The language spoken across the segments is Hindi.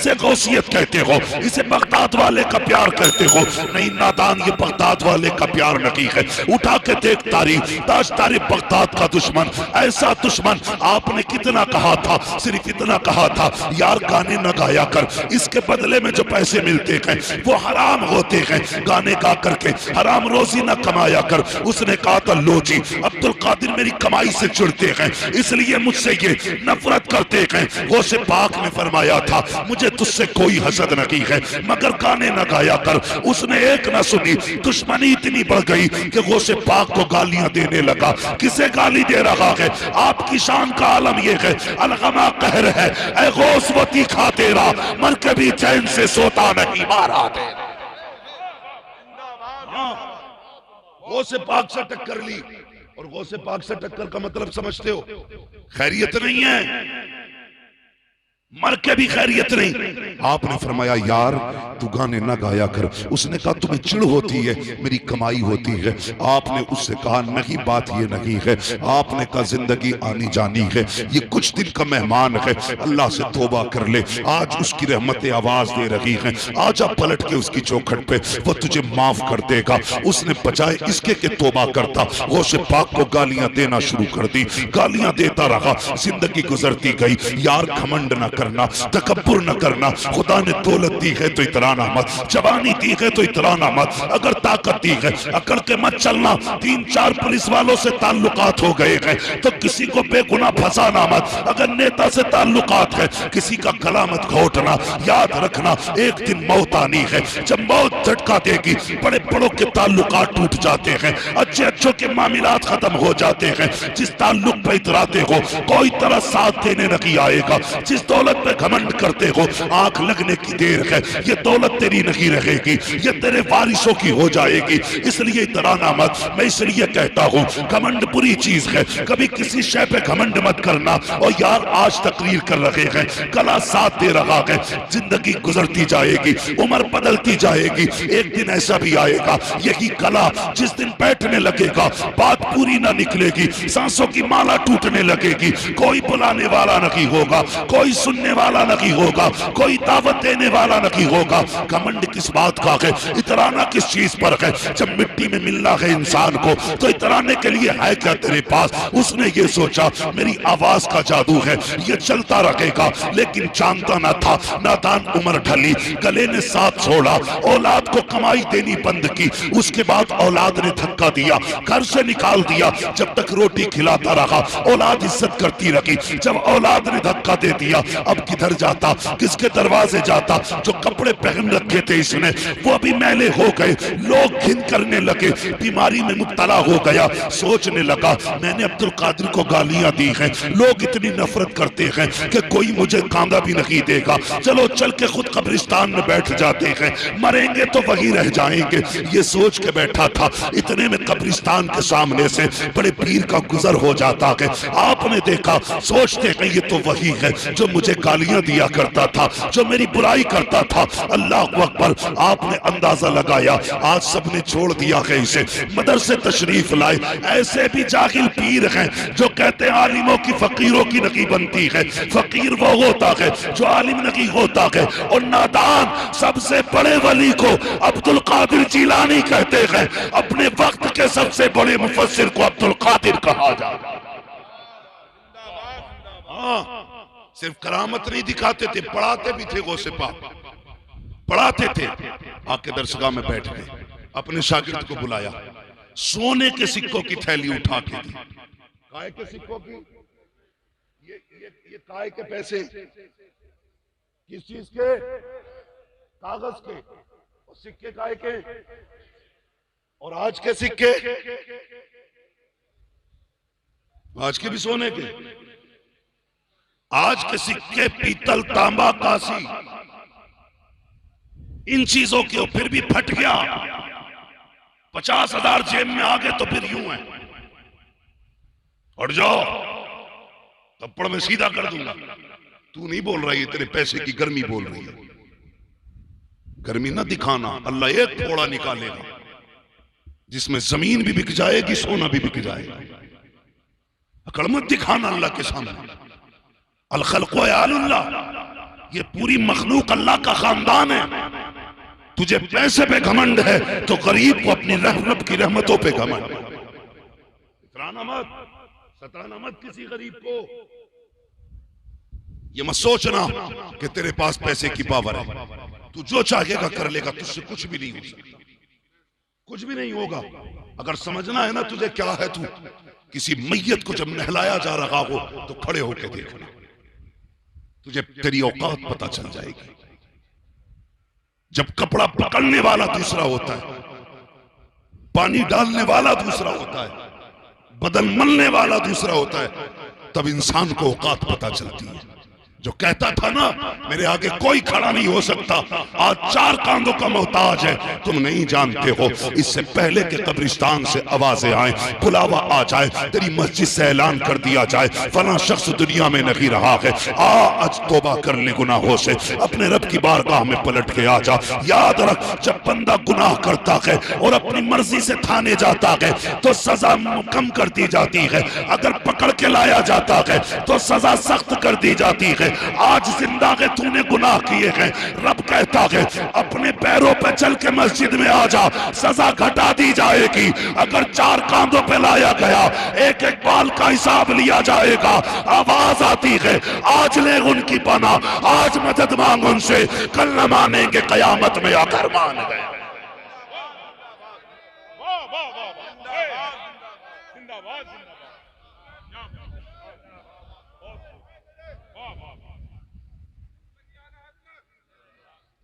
इसे गौसियत कहते हो, इसे बगदाद वाले का प्यार कहते हो। नहीं नादान, ये बगदाद वाले का प्यार नहीं है। उठा के देख तारीख, ताज तारीख बगदाद का दुश्मन, ऐसा दुश्मन। आपने कितना कहा था, सिर्फ इतना कहा था यार गाने न गाया कर, इसके बदले में जो पैसे मिलते हैं वो हराम होते हैं, गाने गा करके हराम रोजी न कमाया कर। उसने कहा था लो जी, अब्दुल कादिर मेरी कमाई से चिढ़ते हैं, इसलिए मुझसे ये नफरत करते हैं। गौसे पाक ने फरमाया था मुझे तुझसे कोई हसद नहीं है, मगर गाने न गाया कर। उसने एक न सुनी, दुश्मनी इतनी बढ़ गई कि गौसे पाक को गालियां देने लगा। किसे गाली दे रहा है? आपकी शान का आलम यह है, अलगमा कहर है, ऐ गौसवती खा तेरा, मर के भी चैन से सोता नहीं, मारा दे। गौसे पाक से टक्कर ली, और गौसे पाक से टक्कर का मतलब समझते हो, खैरियत नहीं है, मर के भी खैरियत नहीं। आपने फरमाया यार तू गाने ना गाया कर। उसने कहा तुम्हें चिढ़ होती है, मेरी कमाई होती है। आपने उससे कहा नहीं, बात ये नहीं है। आपने कहा जिंदगी आनी जानी है, ये कुछ दिन का मेहमान है, अल्लाह से तौबा कर ले, आज उसकी रहमतें आवाज दे रही हैं, आजा पलट के उसकी चौखट पे, वो तुझे माफ कर देगा। उसने बजाय इसके के तौबा करता, गौसे पाक को गालियां देना शुरू कर दी, गालियां देता रहा। जिंदगी गुजरती गई। यार घमंड ना करना, तकब्बुर न करना। खुदा ने दौलत दी है तो इतराना मत, जवानी दी है तो इतराना मत, अगर ताकत दी है अकड़ के मत चलना। 3-4 पुलिस वालों से ताल्लुकात हो गए हैं तो किसी को बेगुनाह फंसाना मत। अगर नेता से ताल्लुकात है किसी का गला मत घोटना। याद रखना एक दिन मौत आनी है, जब मौत झटका देगी बड़े बड़ों के ताल्लुकात टूट जाते हैं, अच्छे अच्छों के मामलात खत्म हो जाते हैं। जिस ताल्लुक पे इतराते हो कोई तरह साथ देने नहीं आएगा। जिस दौलत पे घमंड करते हो आंख लगने की देर है, ये दौलत तेरी नहीं रहेगी, ये तेरे वारिसों की हो जाएगी। इसलिए इतराना मत। मैं इसलिए कहता हूँ घमंड बुरी चीज है, कभी किसी शय पे घमंड मत करना। और यार आज तकरीर कर रहे हैं, कला साथ दे रहा है, जिंदगी गुजरती जाएगी, उम्र बदलती जाएगी, एक दिन ऐसा भी आएगा यही कला जिस दिन बैठने लगेगा बात पूरी ना निकलेगी, सांसों की माला टूटने लगेगी, कोई बुलाने वाला नहीं होगा, कोई सुनने वाला नहीं होगा, कोई दावत देने वाला नहीं होगा। घमंड किस बात का है, इतराना किस चीज पर है? जब मिट्टी में मिलना है इंसान को तो इतराने के लिए है क्या तेरे पास? उसने ये सोचा मेरी आवाज का जादू है, ये चलता रहेगा, लेकिन जानता ना था नादान उम्र ढली, गले ने साथ छोड़ा, औलाद को कमाई देनी बंद की। उसके बाद औलाद ने धक्का दिया, घर से निकाल दिया। जब तक रोटी खिलाता रहा औलाद इज्जत करती रही, जब औलाद ने धक्का दे दिया अब किधर जाता, किसके दरवाजे जाता? जो कपड़े पहन रखे थे इसने वो भी मैले हो गए, लोग घिन करने लगे, बीमारी में मुब्तला हो गया। सोचने लगा मैंने अब्दुल कादिर को गालियां दी हैं, लोग इतनी नफरत करते हैं कि कोई मुझे कांदा भी नहीं देगा, चलो चल के खुद कब्रिस्तान में बैठ जाते हैं, मरेंगे तो वही रह जाएंगे। ये सोच के बैठा था, इतने में कब्रिस्तान के सामने से बड़े पीर का गुजर हो जाता है। आपने देखा, सोचते हैं ये तो वही है जो मुझे गालियां दिया करता था, जो मेरी बुराई करता था। अल्लाह अकबर। आपने अंदाजा लगाया आज सबने छोड़ दिया है इसे, मदरसे तशरीफ लाए। ऐसे भी जाहिल पीर हैं जो कहते हैं आलिमों की फकीरों की नहीं बनती है, फकीर वो होता है जो आलिम नहीं होता है। और नादान सबसे बड़े वली को अब्दुल कादिर जिलानी कहते हैं, अपने वक्त के सबसे बड़े मुफस्सिर को अब्दुल कादिर कहा जाता। सिर्फ करामत नहीं दिखाते थे, पढ़ाते भी थे। गौसे पाक पढ़ाते थे। आके दरसगाह में बैठ गए, अपने शागिर्द को बुलाया, सोने के सिक्कों की थैली उठा के दी। काय के सिक्कों की? ये काय के पैसे किस चीज के? कागज के। और सिक्के काय के? और आज के सिक्के? आज के भी सोने के। आज के सिक्के पीतल, तांबा, कांसी, इन चीजों के फिर भी फट गया। 50,000 जेब में आ गए तो फिर यूं है, हट जाओ थप्पड़ में सीधा कर दूंगा। तू नहीं बोल रही है, तेरे पैसे की गर्मी बोल रही है। गर्मी ना दिखाना, अल्लाह एक थोड़ा निकालेगा जिसमें जमीन भी बिक जाएगी, सोना भी बिक जाएगा। अकड़ मत दिखाना अल्लाह के सामने। अल खल्क़ु अयालुल्लाह, ये पूरी मखलूक अल्लाह का खानदान है। तुझे पैसे पे घमंड है तो गरीब को अपनी रब की रहमतों पे घमंड। इतराना मत, सताना मत किसी गरीब को। ये मत सोचना कि तेरे पास पैसे की पावर है, तू जो चाहेगा कर लेगा, तुझसे कुछ भी नहीं हो सकता, कुछ भी नहीं होगा। अगर समझना है ना तुझे क्या है, तू किसी मैयत को जब नहलाया जा रहा हो तो खड़े होकर देखना, तुझे तेरी औकात पता चल जाएगी। जब कपड़ा पकड़ने वाला दूसरा होता है, पानी डालने वाला दूसरा होता है, बदन मलने वाला दूसरा होता है, तब इंसान को औकात पता चलती है। जो कहता था ना मेरे आगे कोई खड़ा नहीं हो सकता, आज 4 कांधों का मोहताज है। तुम नहीं जानते हो, इससे पहले के कब्रिस्तान से आवाजें आए, बुलावा आ जाए, तेरी मस्जिद से ऐलान कर दिया जाए फला शख्स दुनिया में नहीं रहा है, आ आज तौबा कर ले गुनाहों से, अपने रब की बारगाह में पलट के आ जा। याद रख, जब बंदा गुनाह करता है और अपनी मर्जी से थाने जाता है तो सजा कम कर दी जाती है, अगर पकड़ के लाया जाता है तो सजा सख्त कर दी जाती है। आज जिंदा है तूने गुनाह किए हैं, रब कहता है अपने पैरों पे चल के मस्जिद में आ जा, सजा घटा दी जाएगी। अगर 4 कांधों पे लाया गया, एक एक बाल का हिसाब लिया जाएगा। आवाज आती है आज ले उनकी पना, आज मदद मांग उनसे, कल न मानेंगे कयामत में आकर मान गए।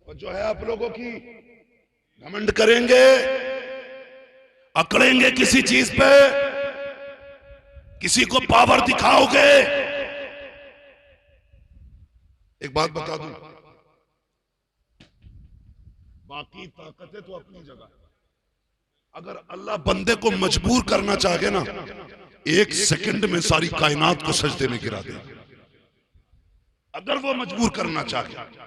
जो है आप लोगों की घमंड करेंगे, अकड़ेंगे किसी चीज पे, किसी को पावर दिखाओगे। एक बात बता दूं, बाकी ताकतें तो अपनी जगह, अगर अल्लाह बंदे को मजबूर करना चाहे ना, 1 सेकंड में सारी कायनात को सजदे में गिरा दे। अगर वो मजबूर करना चाहे,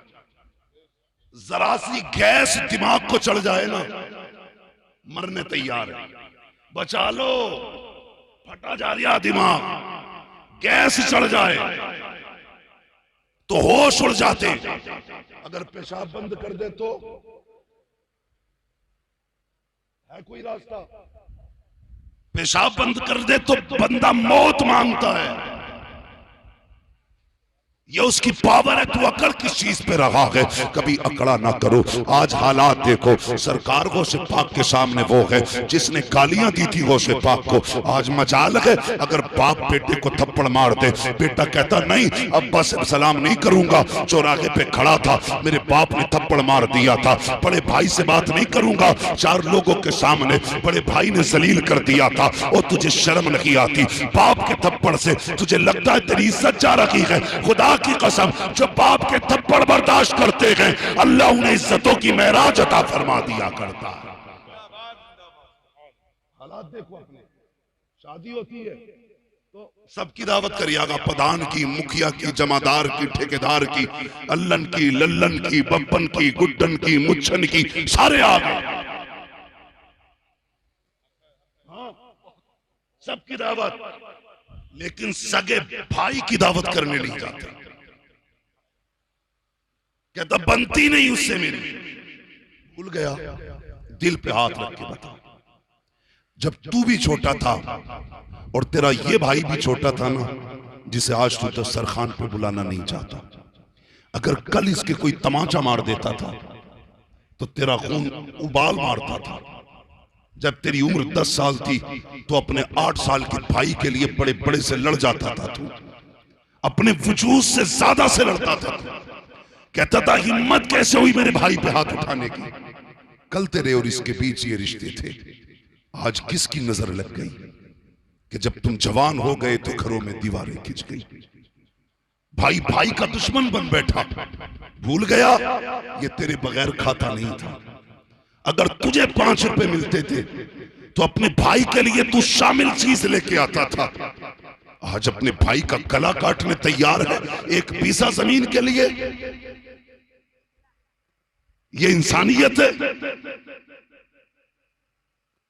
जरा सी गैस दिमाग को चढ़ जाए ना, मरने तैयार है। बचा लो, फटा जा रहा दिमाग, गैस चढ़ जाए तो होश उड़ जाते। अगर पेशाब बंद कर दे तो है कोई रास्ता, पेशाब बंद कर दे तो बंदा मौत मांगता है। ये उसकी पावर है। तू अकड़ किस चीज पे रहा है, कभी अकड़ा ना करो। आज हालात देखो, सरकार गौसे पाक के सामने वो है जिसने गालियां दी थी गौसे पाक को। आज मजाल है अगर बाप बेटे को थप्पड़ मार दे, बेटा कहता नहीं अब्बा से सलाम नहीं करूंगा, चौराहे पे खड़ा था मेरे बाप ने थप्पड़ मार दिया था, बड़े भाई से बात नहीं करूंगा, 4 लोगों के सामने बड़े भाई ने जलील कर दिया था, और तुझे शर्म नहीं आती बाप के थप्पड़ से? तुझे लगता है तेरी इज्जत जा रही है? खुदा की कसम, जो बाप के थप्पड़ बर्दाश्त करते हैं अल्लाह उन्हें इज्जतों की महराज अता फरमा दिया करता है। हालात देखो अपने, शादी होती है तो सबकी दावत करिएगा, प्रधान की, मुखिया की, जमादार की, ठेकेदार की, अल्लन की, लल्लन की, बब्बन की, गुड्डन की, मुच्छन की, सारे आ गए। सबकी दावत, लेकिन सगे भाई की दावत करने नहीं जाते। कहता बनती नहीं उससे मेरी। भूल गया, दिल पे हाथ रख के बता, जब तू भी छोटा था और तेरा ये भाई भी छोटा था ना, जिसे आज तू दस्तरखान पे बुलाना नहीं चाहता, अगर कल इसके कोई तमाचा मार देता था तो तेरा खून उबाल मारता था। जब तेरी उम्र 10 साल थी तो अपने 8 साल के भाई के लिए बड़े बड़े से लड़ जाता था, तू अपने वजूद से ज्यादा से लड़ता था। कहता था हिम्मत कैसे हुई मेरे भाई पे हाथ उठाने की? कल तेरे और इसके बीच ये रिश्ते थे, आज किसकी नजर लग गई कि जब तुम जवान हो गए तो घरों में दीवारें खिंच गई, भाई भाई का दुश्मन बन बैठा। भूल गया ये तेरे बगैर खाता नहीं था। अगर तुझे 5 रुपए मिलते थे तो अपने भाई के लिए तू शामिल चीज लेके आता था। आज अपने भाई का गला काटने तैयार है 1 बीसा जमीन के लिए। ये इंसानियत है?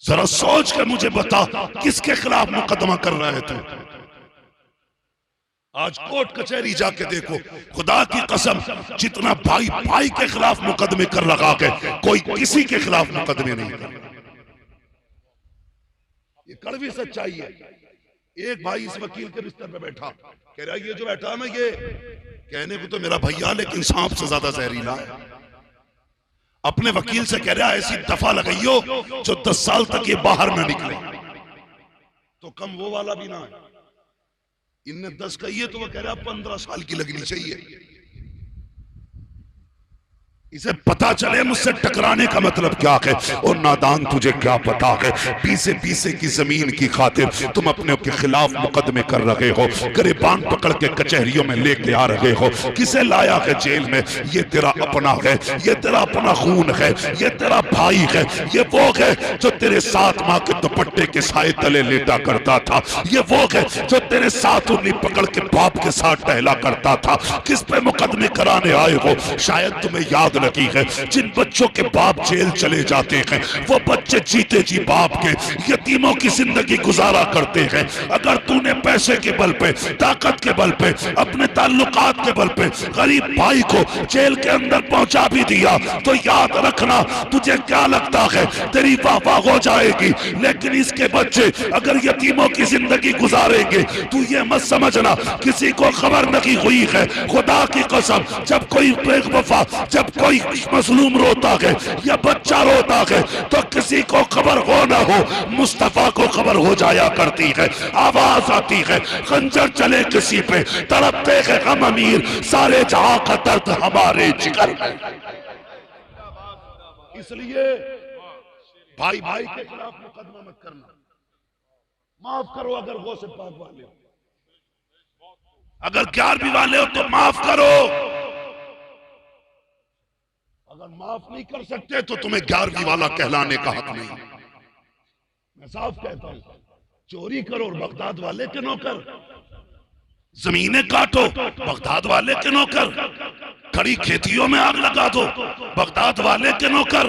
जरा सोच के मुझे बता, किसके खिलाफ मुकदमा कर रहा है तू? आज कोर्ट कचहरी जाके देखो, खुदा की कसम, जितना भाई भाई के खिलाफ मुकदमे कर लगा के कोई किसी के खिलाफ मुकदमे नहीं कर। ये कड़वी सच्चाई है। एक भाई इस वकील के बिस्तर पे बैठा, कह रहा ये जो बैठा ना, ये कहने को तो मेरा भैया लेकिन सांप से ज्यादा जहरीला है। अपने वकील से कह रहा ऐसी दफा लगाइयो जो 10 साल तक ये बाहर ना निकले। तो कम वो वाला भी ना है, इनने 10 कही है तो वो कह रहा 15 साल की लगनी चाहिए। इसे पता चले मुझसे टकराने का मतलब क्या है। और नादान, तुझे क्या पता है, पीसे पीसे की जमीन की खातिर तुम अपने के खिलाफ मुकदमे कर रहे हो, गिरबान पकड़ के कचहरियों में लेके आ रहे हो। किसे लाया है जेल में? ये तेरा अपना है, ये तेरा अपना खून है, ये तेरा भाई है, ये वो है जो तेरे साथ माँ के दुपट्टे के साए तले लेटा करता था, ये वो है जो तेरे साथ उंगली पकड़ के बाप के साथ टहला करता था। किस पे मुकदमे कराने आए हो? शायद तुम्हें याद लगी है, जिन बच्चों के बाप जेल चले जाते हैं वो बच्चे जीते जी बाप के यतीमों की जिंदगी गुजारा करते हैं। अगर तूने पैसे के बल पे, ताकत के बल पे, अपने ताल्लुकात के बल पे गरीब भाई को जेल के अंदर पहुंचा भी दिया तो याद रखना, तुझे क्या लगता है तेरी वाह हो जाएगी, लेकिन इसके बच्चे अगर यतीमों की जिंदगी गुजारेंगे तू ये मत समझना किसी को खबर नहीं हुई है। खुदा की कसम, जब कोई बेवफा, जब कोई मजलूम रोता है या बच्चा रोता है तो किसी को खबर हो ना हो, मुस्तफा को खबर हो जाया करती है। आवाज आती है, खंजर चले किसी पे, तड़पते हैं हम अमीर, सारे जहां का दर्द हमारे जिगर में। इसलिए भाई भाई के खिलाफ मुकदमा मत करना, माफ करो। अगर गौसे पाक वाले हो, अगर 11वीं वाले हो तो माफ करो। अगर माफ नहीं कर सकते तो तुम्हें 11वीं वाला कहलाने का हक नहीं। मैं साफ कहता हूं, चोरी करो और बगदाद वाले के नौकर, जमीनें काटो बगदाद वाले के नौकर, खड़ी खेतियों में आग लगा दो बगदाद वाले के नौकर।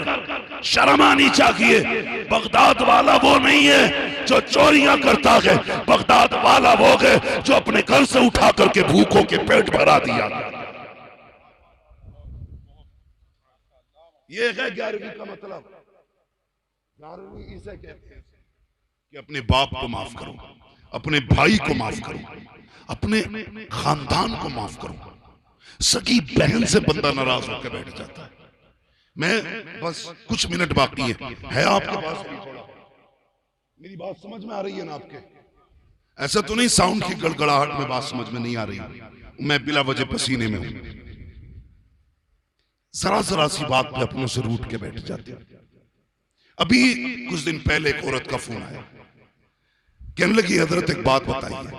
शर्म आनी चाहिए। बगदाद वाला वो नहीं है जो चोरियां करता है, बगदाद वाला वो है जो अपने घर से उठा करके भूखों के पेट भरा दिया। ये है 11वीं का मतलब। 11वीं इसे कहते हैं कि अपने बाप को माफ करो, अपने भाई को माफ करो, अपने खानदान को माफ करो। सगी बहन से बंदा नाराज होकर बैठ जाता है। मैं बस कुछ मिनट बाकी है आपके पास भी थोड़ा, मेरी बात समझ में आ रही है ना आपके? ऐसा तो नहीं साउंड की गड़गड़ाहट में बात समझ में नहीं आ रही, मैं बिला वजह पसीने में हूं। जरा सी बात पे अपनों से रूठ के बैठ जाते। अभी कुछ दिन पहले एक औरत का फोन आया, कहने लगी हजरत एक बात बताइए।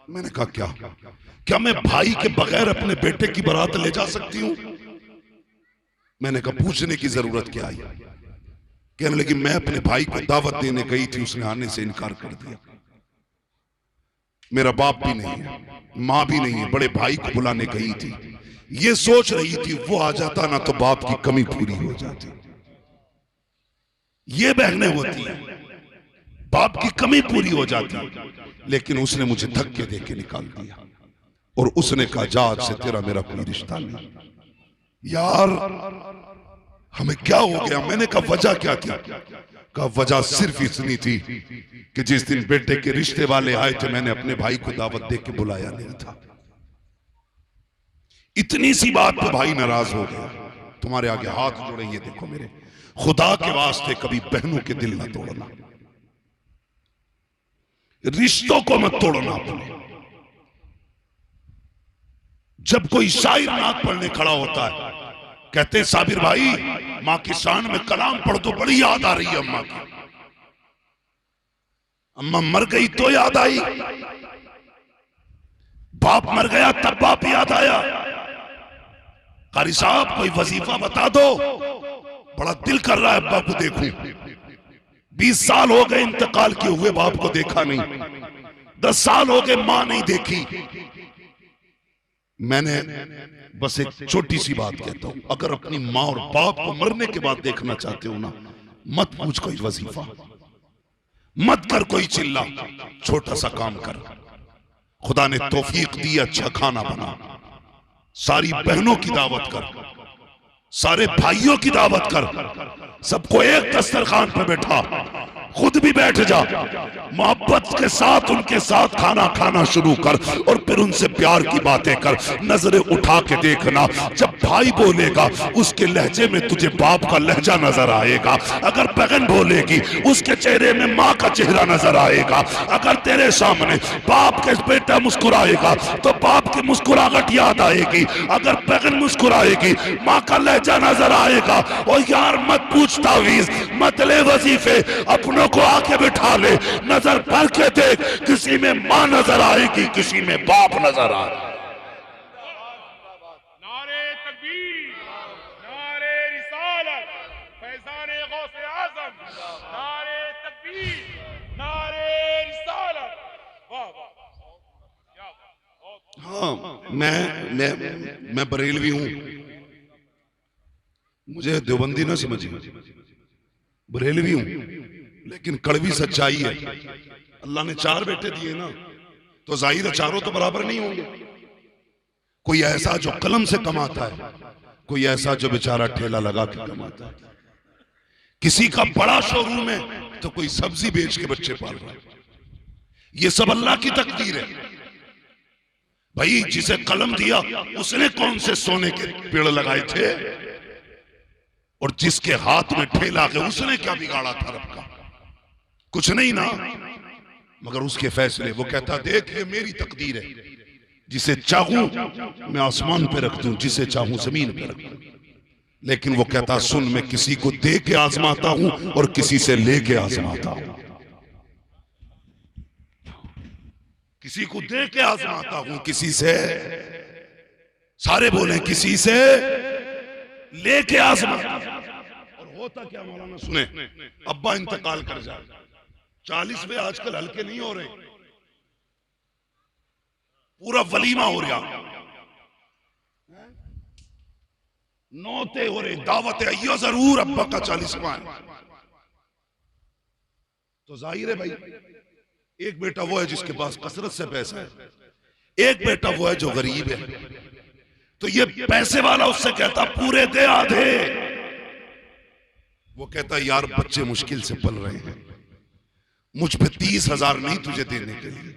मैंने कहा क्या मैं भाई के बगैर अपने बेटे की बारात ले जा सकती हूँ? मैंने कहा पूछने की जरूरत क्या आई? कहने लगी मैं अपने भाई को दावत देने गई थी, उसने आने से इनकार कर दिया। मेरा बाप भी नहीं है, माँ भी नहीं है, बड़े भाई को बुलाने गई थी, ये सोच रही थी वो आ जाता ना तो बाप की कमी पूरी हो जाती। ये बहनें होती हैं, बाप की कमी पूरी हो जाती, लेकिन उसने मुझे धक्के देके निकाल दिया और उसने कहा जा आज से तेरा मेरा कोई रिश्ता नहीं। यार हमें क्या हो गया? मैंने कहा वजह क्या थी? कहा वजह सिर्फ इतनी थी कि जिस दिन बेटे के रिश्ते वाले आए थे मैंने अपने भाई को दावत दे के बुलाया नहीं था। इतनी सी बात पे भाई नाराज हो गया। तुम्हारे आगे हाथ जोड़े, ये देखो मेरे खुदा के वास्ते कभी बहनों के दिल ना तोड़ना, रिश्तों को मत तोड़ना अपने। जब कोई शायर नात पढ़ने खड़ा होता है, कहते साबिर भाई मां की शान में कलाम पढ़ दो, बड़ी याद आ रही है अम्मा की। अम्मा मर गई तो याद आई, बाप मर गया तब बाप याद आया। कारी साहब कोई वजीफा बता दो, बड़ा दिल कर रहा है अब्बा को देखूं। 20 साल हो गए इंतकाल किए हुए, बाप को देखा नहीं। 10 साल हो गए मां नहीं देखी। मैंने बस एक छोटी सी बात कहता हूं, अगर अपनी मां और बाप को मरने के बाद देखना चाहते हो ना, मत पूछ कोई वजीफा, मत कर कोई चिल्ला, छोटा सा काम कर। खुदा ने तौफीक दी, अच्छा खाना बना, सारी बहनों की दावत कर, सारे भाइयों की दावत कर, सबको एक दस्तरखान पे बैठा, खुद भी बैठ जा, मोहब्बत के साथ उनके साथ खाना खाना शुरू कर और फिर उनसे प्यार की बातें कर। नजरें उठा के देखना, जब भाई बोलेगा उसके लहजे में तुझे बाप का लहजा नजर आएगा, अगर बहन बोलेगी उसके चेहरे में माँ का चेहरा नजर आएगा, अगर तेरे सामने बाप के बेटा मुस्कुराएगा तो बाप की मुस्कुराहट याद आएगी, अगर बहन मुस्कुराएगी माँ का लहजा नजर आएगा। और यार मत पूछ तावीज, मत ले वजीफे, अपनों को आके बिठा ले, नजर भर के देख, किसी में मां नजर आएगी, किसी में बाप नजर आएगा। नारे तकबीर, नारे रिसालत, फैज़ाने गौसे आज़म, नारे तकबीर, नारे रिसालत। वाह वाह, क्या बात। हाँ, मैं बरेलवी हूं, मुझे देवबंदी ना समझिए, बरेलवी हूं, लेकिन कड़वी सच्चाई है। अल्लाह ने 4 बेटे दिए ना, तो जाहिर है चारों तो बराबर नहीं होंगे। कोई ऐसा जो कलम से कमाता है, कोई ऐसा जो बेचारा ठेला लगा के कमाता है, किसी का बड़ा शोरूम है तो कोई सब्जी बेच के बच्चे पाल रहा है। ये सब अल्लाह की तकदीर है भाई। जिसे कलम दिया उसने कौन से सोने के पेड़ लगाए थे, और जिसके हाथ में ठेला है उसने क्या बिगाड़ा था रब का? कुछ नहीं ना, मगर उसके फैसले। वो कहता देख ये मेरी तकदीर है, जिसे चाहूं मैं आसमान पे रख दूं, जिसे चाहूं जमीन पे रख दूं। लेकिन वो कहता सुन, मैं किसी को दे के आजमाता हूं और किसी से लेके आजमाता हूं, किसी को दे के आजमाता हूं, किसी से, सारे बोले किसी से लेके आजमाता। और होता क्या मौलाना सुने, अब्बा इंतकाल कर जाए, 40वें आजकल हल्के नहीं हो रहे, पूरा वलीमा हो रहा, नौते हो रहे, दावत अय्या जरूर अब्बा का 40वां है। तो जाहिर है भाई, एक बेटा वो है जिसके पास कसरत से पैसा है, एक बेटा वो है जो गरीब है। तो ये पैसे वाला उससे कहता पूरे दे आधे, वो कहता यार बच्चे मुश्किल से पल रहे हैं, मुझ पे 30,000 नहीं तुझे देने के लिए,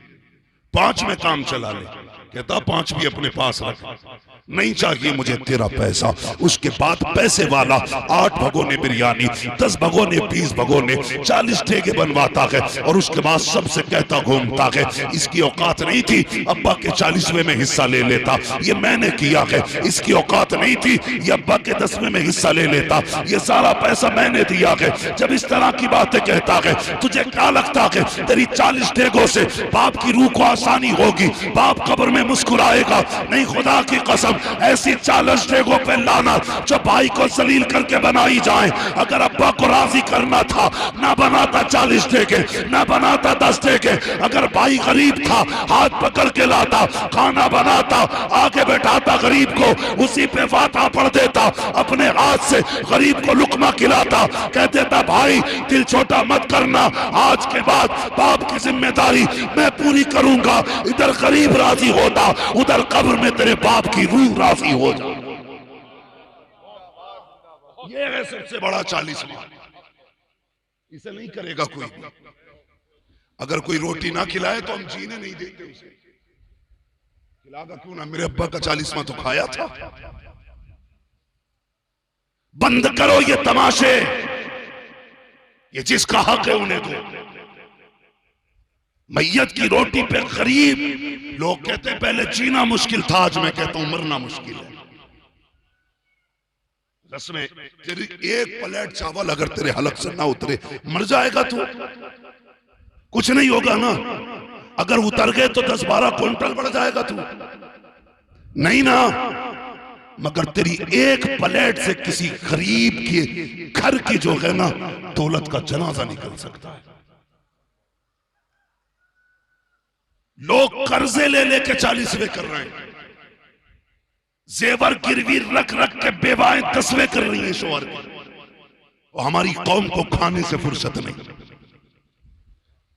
5 में काम चला ले। कहता 5 भी अपने पास रख, नहीं चाहिए मुझे तेरा पैसा। उसके बाद पैसे वाला 8 भगोने बिरयानी, 10 भगोने, 20 भगोने, 40 ठेके बनवाता है और उसके बाद सबसे कहता घूमता है इसकी औकात नहीं थी अब्बा के 40वें में हिस्सा ले लेता, ये मैंने किया है। इसकी औकात नहीं थी ये अब्बा के 10वें में हिस्सा ले लेता, ये सारा पैसा मैंने दिया है। जब इस तरह की बातें कहता है, तुझे क्या लगता है तेरी 40 ठेकों से बाप की रूह को आसानी होगी? बाप कब्र में मुस्कुराएगा? नहीं, खुदा की कसम ऐसी 40 ठेकों पे लाना जो भाई को जलील करके बनाई जाए। अगर अब्बा को राजी करना था ना बनाता 40 ठेके, ना बनाता 10 ठेके। अगर भाई गरीब था हाथ पकड़ के लाता, खाना बनाता, आगे बैठाता गरीब को, उसी पे फातिहा पढ़ देता, अपने हाथ से गरीब को लुकमा खिलाता, कह देता भाई दिल छोटा मत करना, आज के बाद बाप की जिम्मेदारी मैं पूरी करूंगा। इधर गरीब राजी होता, उधर कब्र में तेरे बाप की रूह राजी हो जा। ये है सबसे बड़ा 40वां, इसे नहीं करेगा कोई। अगर कोई रोटी ना खिलाए तो हम जीने नहीं देते उसे। खिलागा क्यों ना, मेरे अब्बा का 40वां तो खाया था। बंद करो ये तमाशे, ये जिसका हक है उन्हें दो। मैयत की रोटी पे गरीब लोग कहते हैं पहले जीना मुश्किल था, आज मैं कहता हूं मरना मुश्किल है। रस्में, तेरी एक प्लेट चावल अगर तेरे हलक से ना उतरे मर जाएगा तू, कुछ नहीं होगा ना। अगर उतर गए तो 10-12 क्विंटल बढ़ जाएगा तू, नहीं ना। मगर तेरी एक प्लेट से किसी गरीब के घर की जो है ना दौलत का जनाजा निकल सकता है। लोग कर्जे ले लेके 40वें कर रहे हैं, जेवर गिरवी रख रख के बेवाएं 10वें कर रही हैं शोहर की, और हमारी कौम को खाने से फुर्सत नहीं।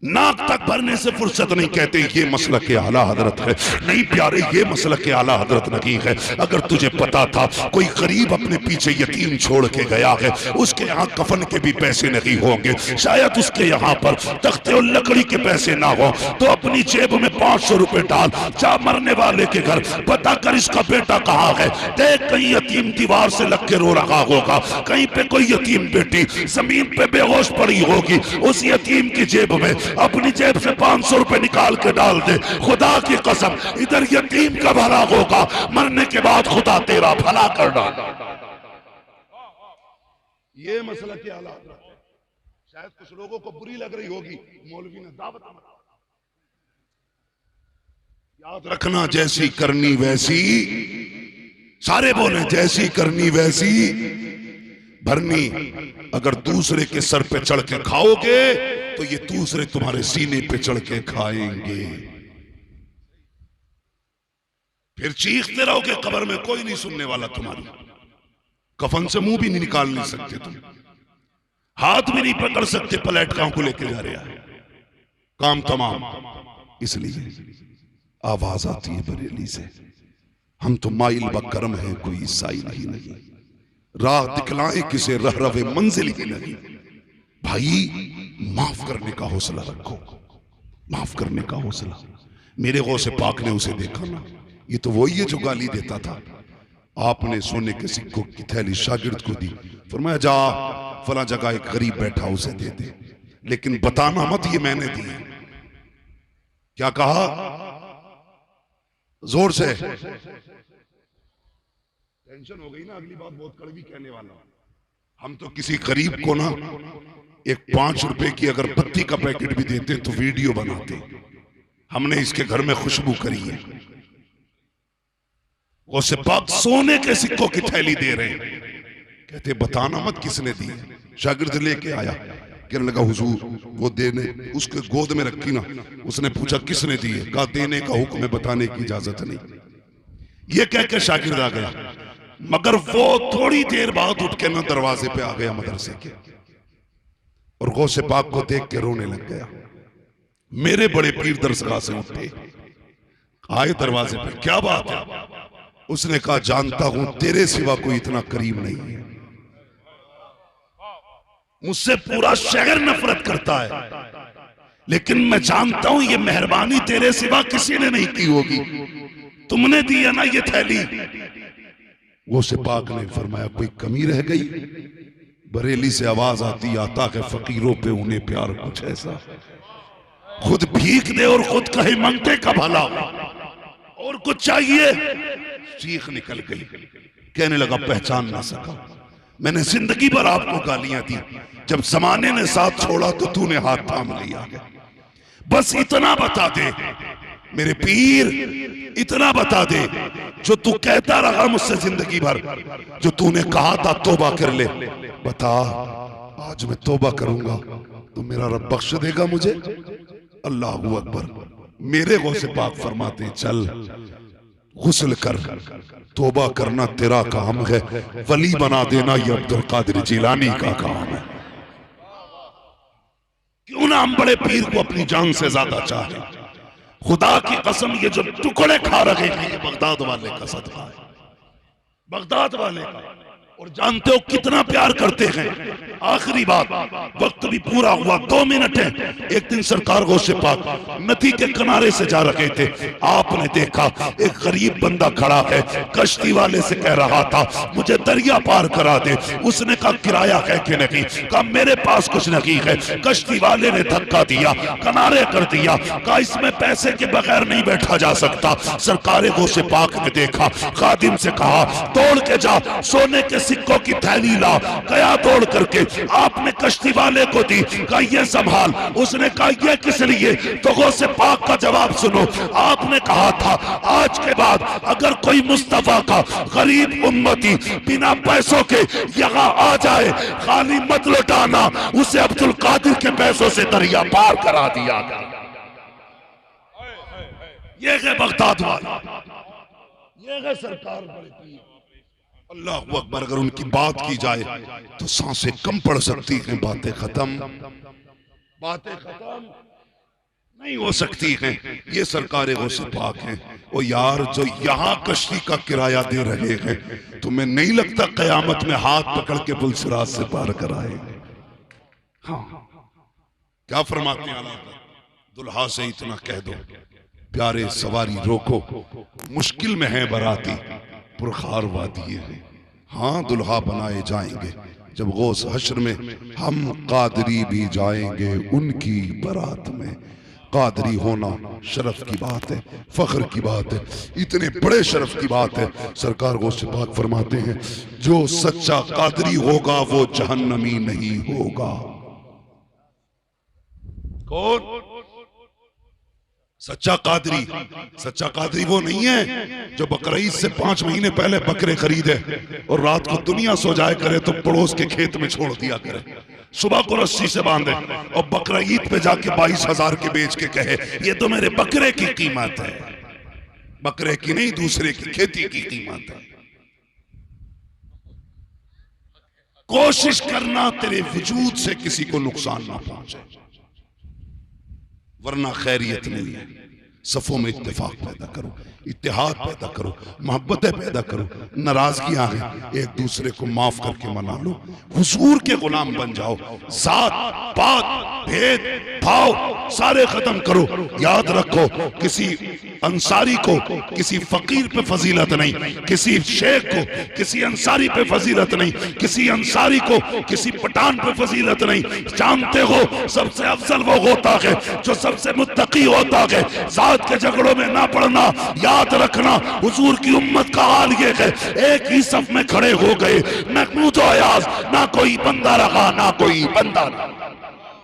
नाक तक भरने से फुर्सत नहीं। कहते ये मसला के आला हजरत है। नहीं प्यारे, ये मसला के आला हजरत नहीं है। अगर तुझे पता था कोई गरीब अपने पीछे यतीम छोड़ के गया है, उसके यहाँ कफन के भी पैसे नहीं होंगे, शायद उसके यहाँ पर तख्ते और लकड़ी के पैसे ना हो, तो अपनी जेब में 500 रुपए डाल, जा मरने वाले के घर पता कर इसका बेटा कहाँ है। देख कहीं यतीम दीवार से लग के रो रहा होगा, कहीं पे कोई यतीम बेटी जमीन पे बेहोश पड़ी होगी, उस यतीम की जेब में अपनी जेब से 500 रुपए निकाल के डाल दे। खुदा की कसम, इधर यतीम का भला होगा, मरने के बाद खुदा तेरा भला कर डाल। ये मसला क्या हालात है। शायद कुछ लोगों को बुरी लग रही होगी, मौलवी ने दावत याद रखना, जैसी करनी वैसी, सारे बोले जैसी करनी वैसी भरनी। अगर दूसरे के सर पे चढ़ के खाओगे तो ये दूसरे तुम्हारे सीने पे चढ़ के खाएंगे, फिर चीखते रहोगे कब्र में, कोई नहीं सुनने वाला तुम्हारी। कफन से मुंह भी नहीं निकाल नहीं सकते तुम, हाथ भी नहीं पकड़ सकते, पलट कहां को लेके जा रहा है, काम तमाम। इसलिए आवाज आती है बरेली से, हम तो माइल बकरम है, कोई ईसाई नहीं, राह दिखलाए किसे रह रवे मंजिल ही नहीं। भाई माफ करने का हौसला रखो, माफ करने का हौसला। मेरे गौसे पाक ने उसे देखा ना, ये तो वही है जो गाली देता था। आपने सोने के सिक्कों की थैली शागिर्द को दी, फरमाया जा फला जगह एक गरीब बैठा उसे दे दे, लेकिन बताना मत ये मैंने दी। क्या कहा जोर से, टेंशन हो गई ना, अगली बात बहुत कड़वी कहने वाला। हम तो किसी गरीब को ना एक 5 रुपए की अगर बत्ती का पैकेट भी देते तो वीडियो बनाते। हमने इसके घर में खुशबू करी है, वो से पाक सोने के सिक्कों की थैली दे रहे हैं। कहते बताना मत किसने दी। शागिर्द लेके आया, कहने लगा हुजूर वो देने, उसके गोद में रखी ना, उसने पूछा किसने दी है, कहा देने का हुक्म है, बताने की इजाजत नहीं। ये कह के शागिर्द आ गया, मगर वो थोड़ी देर बाद उठ के ना दरवाजे पे आ गया मदरसे के, और गौसे पाक को देख के रोने लग गया। मेरे बड़े पीर दरसगाह से उठे, आए दरवाजे पे, क्या बात है? उसने कहा जानता हूं तेरे सिवा कोई इतना करीम नहीं है, मुझसे पूरा शहर नफरत करता है, लेकिन मैं जानता हूं ये मेहरबानी तेरे सिवा किसी ने नहीं की होगी, तुमने दी है ना ये थैली। वो से पाक ने फरमाया कोई कमी रह गई? बरेली से आवाज आती, आता है फकीरों पे उन्हें प्यार कुछ ऐसा, खुद भीख दे और खुद कहे मंगते का भला, और कुछ चाहिए? चीख निकल गई, कहने लगा पहचान ना सका, मैंने जिंदगी भर आपको गालियां दी, जब जमाने ने साथ छोड़ा तो तूने हाथ थाम लिया। बस इतना बता दे मेरे पीर, इतना बता दे जो तू कहता रहा मुझसे जिंदगी भर, जो तूने कहा था तौबा कर ले, बता आज मैं तौबा करूंगा तो मेरा रब बख्श देगा मुझे। अल्लाहू अकबर। मेरे गौसे पाक फरमाते चल गुस्ल कर, तौबा करना तेरा काम है, वली बना देना ये अब्दुल कादिर जिलानी का काम है। क्यों ना हम बड़े पीर को अपनी जान से ज्यादा चाहे। खुदा की कसम ये जो टुकड़े खा रहे हैं ये बगदाद वाले का सदका है, बगदाद वाले का, और जानते हो कितना प्यार करते हैं। आखिरी बात, वक्त भी पूरा हुआ, 2 मिनट है। एक दिन सरकार गौसे पाक नदी के किनारे से जा रहे थे, आपने देखा एक गरीब बंदा खड़ा है, कश्ती वाले से कह रहा था मुझे दरिया पार करा दे। उसने कहा किराया है कि नहीं? कहा मेरे पास कुछ नहीं है। कश्ती वाले ने धक्का दिया, किनारे कर दिया, कहा इसमें पैसे के बगैर नहीं बैठा जा सकता। सरकार गौसे पाक ने देखा, खादिम से कहा तोड़ के जा, सोने के सिक्कों की थैली ला। गया तोड़ करके, आपने कश्ती वाले को दी, कहा ये संभाल। उसने कहा ये किस लिए? तो गौसे पाक का जवाब सुनो, आपने कहा था आज के बाद अगर कोई मुस्तफा का गरीब उम्मती बिना पैसों के यहाँ आ जाए, खाली मत लौटाना, उसे अब्दुल कादिर के पैसों से दरिया पार करा दिया गया। ये है बगदाद वाला, ये है सरकार बड़े पीर। अल्लाह अकबर। अगर उनकी बात की जाए तो सांसें कम पड़ सकती हैं, बातें खत्म, बातें खत्म। नहीं हो सकती हैं। ये सरकार गौसे पाक हैं। ओ यार, जो यहां कश्ती का किराया दे रहे हैं, तुम्हें नहीं लगता कयामत में हाथ पकड़ के पुलसिरात से पार कराएंगे? हाँ, क्या फरमाते हैं आला हज़रत? दुल्हा से इतना कह दो, प्यारे सवारी रोको, मुश्किल में है बराती, पुरखार वादिये हैं। हाँ, दुल्हा बनाए जाएंगे जब गौस हश्र में, हम कादरी भी जाएंगे उनकी बारात में। कादरी होना शरफ की बात है, फख्र की बात है, इतने बड़े शरफ की बात है। सरकार गौसे पाक फरमाते हैं, जो सच्चा कादरी होगा वो जहन्नमी नहीं होगा। कौन सच्चा कादरी? सच्चा कादरी वो नहीं है जो बकरीद से 5 महीने पहले बकरे खरीदे और रात को दुनिया सो जाए करे तो पड़ोस के खेत में छोड़ दिया करे, सुबह को रस्सी से बांधे और बकरा ईद पे जाके 22,000 के बेच के कहे ये तो मेरे बकरे की कीमत है। बकरे की नहीं, दूसरे की खेती की कीमत है। कोशिश करना तेरे वजूद से किसी को नुकसान ना पहुंचे, वरना खैरियत नहीं है। सफों में इत्तेफाक पैदा करो, इत्तेहाद पैदा करो, मोहब्बतें पैदा करो, नाराजगियां हैं एक दूसरे को माफ करके मना लो, हुजूर के गुलाम बन जाओ। जात पात भेद भाव सारे खत्म करो। याद रखो, किसी अंसारी को किसी फकीर पे फजीलत नहीं, किसी शेख को किसी अंसारी पे फजीलत नहीं, किसी अंसारी को किसी पठान पे फजीलत नहीं। जानते हो सबसे अफजल वो होता है जो सबसे मुत्तकी होता है। जात के झगड़ों में ना पड़ना। याद रखना, हुजूर की उम्मत का हाल ये है, एक ही सफ में खड़े हो गए, महमूद और अयाज, ना कोई बंदा रहा ना कोई बंदा रहा।